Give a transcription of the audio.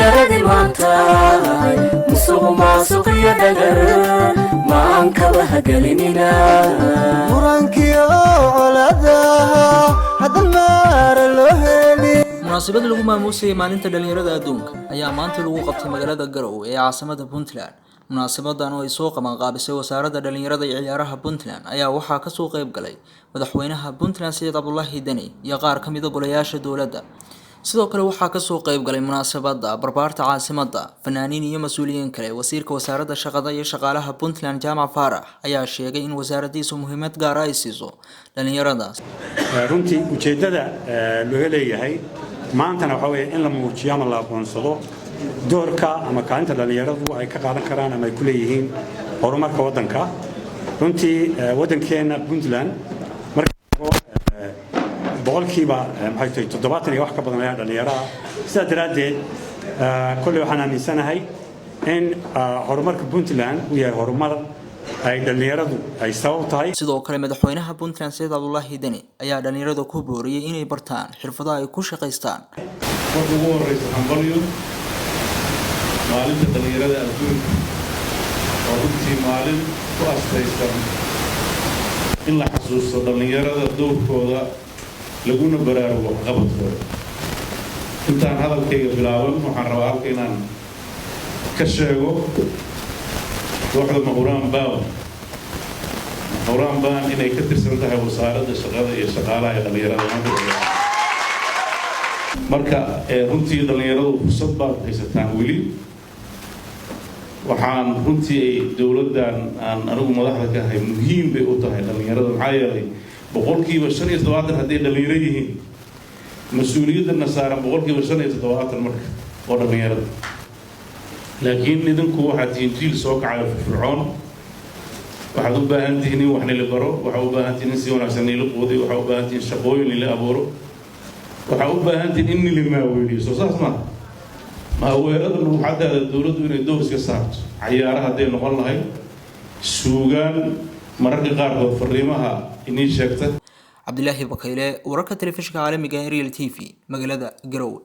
يردي مانتاي مسوق ما سوق يدقر ما أنكبه قلنينا مرانكيو علادها هذا المار اللوهلي munaasabad lagu maamuusay maalinta dhalinyarada adduunka ayaa maanta lagu qabtay magaalada Garowe ee caasimada Puntland. Munaasabadan oo ay soo qabanqaabisay wasaaradda dhalinyarada iyo ciyaaraha Puntland ayaa waxaa ka soo qayb galay madaxweynaha Puntland Saciid Cabdullaahi Dani iyo qaar ka mid ah golayaasha dawladda. sidoo kale waxaa ka soo qayb galay munaasabada barbaarta caasimada fanaaniin iyo mas'uuliyiin kale. Wasiirka wasaaradda shaqada iyo shaqaalaha Puntland Jaamac Faarax ayaa sheegay in wasaaraddiisu muhiimad gaar ah ay siiso dhalinyarada. runtii ujeedada loo leeyahay maantana waxa weeye in la muujiyo ama la aqoonsado doorka ama kaalinta dhalinyaradu ay ka qaadan karaan ama ay ku leeyihiin horumarka waddanka. runtii waddankeena Puntland boqolkiiba maxay tahay 70 iyo wax ka badan ayaa dhalinyarada. sidaa daraadeed kulli waxaan aaminsanahay in horumarka Puntland uu yahay horumar ay dhalinyaradu ay sabab tahay. sidoo kale madaxweynaha Puntland Saciid Cabdullaahi Dani ayaa dhalinyarada ku booriyay inay bartaan xirfadaha ay ku shaqeystaan. marka ugu horeysa hambalyo maalinta dhalinyarada adduunka oo runtii maalin ku astaysan in la xasuusto dhalinyarada doorkooda laguna baraarugo qabadkooda. intaan hadalkayga bilaaban waxaan rabaa halka inaan ka sheego kooxda Mahuraan Baan inay ka tirsan tahay wasaaradda shaqada iyo shaqaalaha dhalinyarada marka runtii dhalinyaradu fursad baad haysataan weli. waxaan runtii dawladdan aan anigu madaxda ka ahay muhiim bay u tahay dhalinyarada maxaa yeelay boqolkiiba 75 haddii dhalinyaro yihiin mas'uuliyadana saaran boqolkiiba 75 marka oo dhalinyarada. laakiin idinku waxaad tihiin jiil soo kacay fircoon. waxaad u baahan tihiin in wax la baro, waxaad u baahan tihiin in si wanaagsan la qoodiyo, waxaad u baahan tihiin shaqooyin la abuuro, waxaad u baahan tihiin in la maaweeliyo. soo saas ma weerada waxaad dawladdu inay door iska saarto ciyaaraha haday noqon lahayd suugaan mararka qaarkood fariimaha inay sheegta. Cabdilaahi Bakayle wararka telefishinka caalamiga ee Real TV magaalada Garowe.